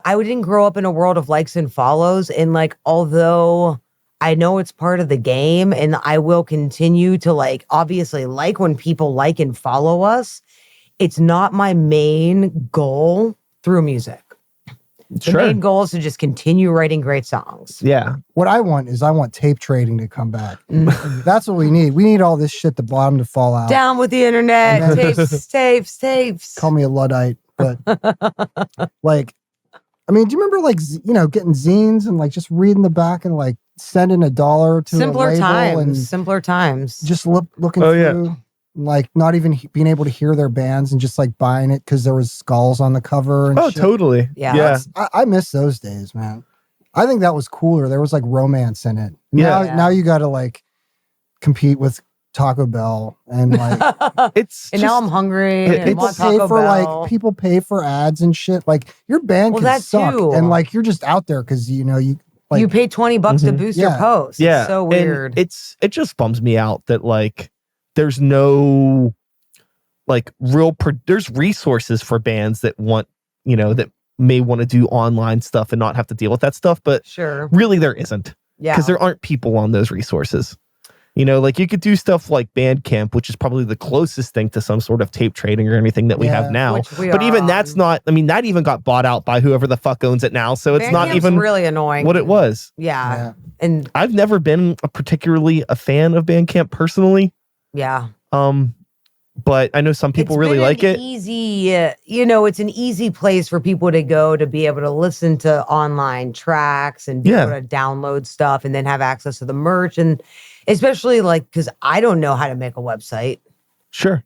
I didn't grow up in a world of likes and follows. And like, although I know it's part of the game and I will continue to like, obviously like when people like and follow us, it's not my main goal through music. The main goal is to just continue writing great songs. Yeah. What I want tape trading to come back. That's what we need. We need all this shit, the bottom to fall out. Down with the internet. Tapes. Call me a Luddite, but like, I mean, do you remember like, getting zines and like just reading the back and like sending $1 to simpler a label times. and Simpler times. just looking through, like not even being able to hear their bands and just like buying it because there was skulls on the cover. And shit. Totally. Yeah. I miss those days, man. I think that was cooler. There was like romance in it. Now you got to like compete with Taco Bell and like now I'm hungry. People pay for ads and shit. Like your band can suck, too. And like you're just out there because you pay $20 to boost your post. Yeah, it's so weird. And it just bums me out that like there's no like there's resources for bands that want that may want to do online stuff and not have to deal with that stuff, but really there isn't. Yeah, because there aren't people on those resources. Like you could do stuff like Bandcamp, which is probably the closest thing to some sort of tape trading or anything that we have now. But even that's not, I mean, that even got bought out by whoever the fuck owns it now. So it's not even really annoying what it was. Yeah. And I've never been particularly a fan of Bandcamp personally. Yeah. But I know some people really like it. Easy, it's an easy place for people to go to be able to listen to online tracks and be able to download stuff and then have access to the merch. And especially like, because I don't know how to make a website. Sure.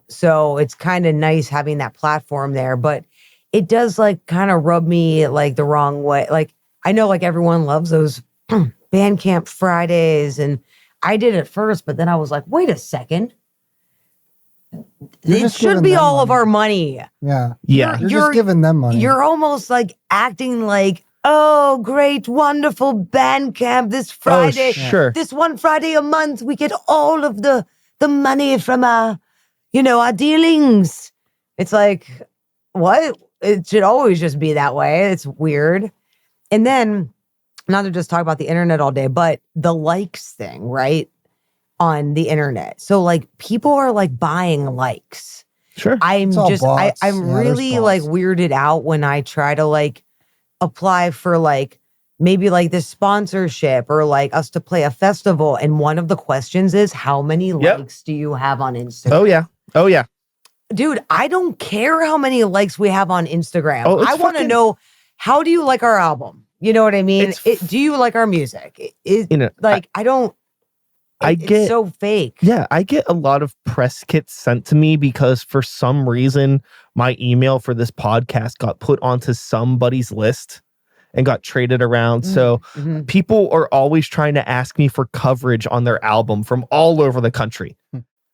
So it's kind of nice having that platform there, but it does like kind of rub me like the wrong way. Like I know like everyone loves those Bandcamp Fridays and I did it first, but then I was like, wait a second. It should be all of our money. Yeah. Yeah. You're just giving them money. You're almost like acting like, oh, great, wonderful Bandcamp this Friday. Oh, sure. This one Friday a month, we get all of the money from our dealings. It's like, what? It should always just be that way. It's weird. And then, not to just talk about the internet all day, but the likes thing, right? On the internet. So like people are like buying likes. Sure. I'm really like weirded out when I try to like apply for like maybe like this sponsorship or like us to play a festival. And one of the questions is how many likes do you have on Instagram? Oh yeah. Dude, I don't care how many likes we have on Instagram. I want to know, how do you like our album? You know what I mean? Do you like our music? It's so fake. Yeah, I get a lot of press kits sent to me because for some reason my email for this podcast got put onto somebody's list and got traded around. So people are always trying to ask me for coverage on their album from all over the country.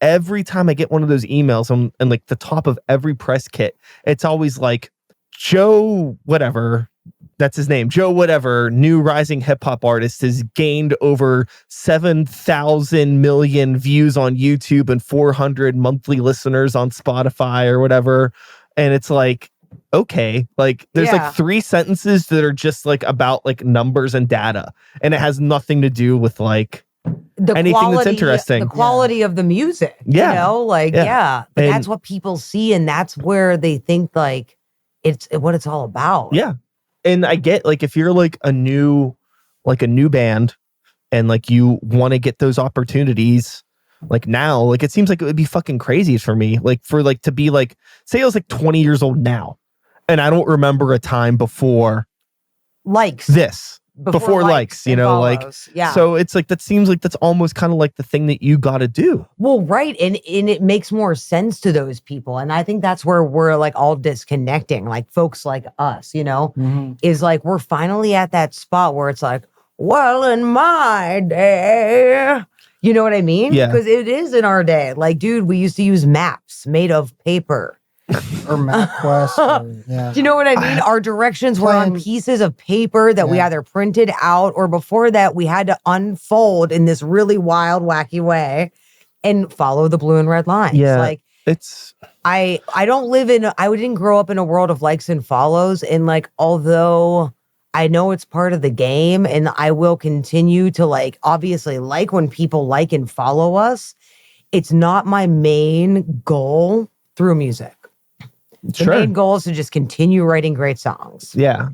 Every time I get one of those emails and like the top of every press kit, it's always like Joe whatever. That's his name. Joe whatever, new rising hip hop artist, has gained over 7,000 million views on YouTube and 400 monthly listeners on Spotify or whatever. And it's like, okay, like there's like 3 sentences that are just like about like numbers and data. And it has nothing to do with like anything that's interesting. The quality of the music. Yeah. But that's what people see. And that's where they think like it's what it's all about. Yeah. And I get like if you're like a new band and like you want to get those opportunities like now, like it seems like it would be fucking crazy for me, like for like to be like, say I was like 20 years old now and I don't remember a time before likes before likes, you know, like, so it's like, that seems like that's almost kind of like the thing that you got to do. Well, right. And it makes more sense to those people. And I think that's where we're like all disconnecting, like folks like us, you know, is like, we're finally at that spot where it's like, well, in my day, you know what I mean? Yeah. Because it is in our day. Like, dude, we used to use maps made of paper. Or MapQuest. Do you know what I mean? Our directions were on pieces of paper that we either printed out or before that we had to unfold in this really wild, wacky way and follow the blue and red lines. Yeah. Like I don't live in, I didn't grow up in a world of likes and follows. And like, although I know it's part of the game and I will continue to like, obviously like when people like and follow us, it's not my main goal through music. The main goal is to just continue writing great songs. Yeah.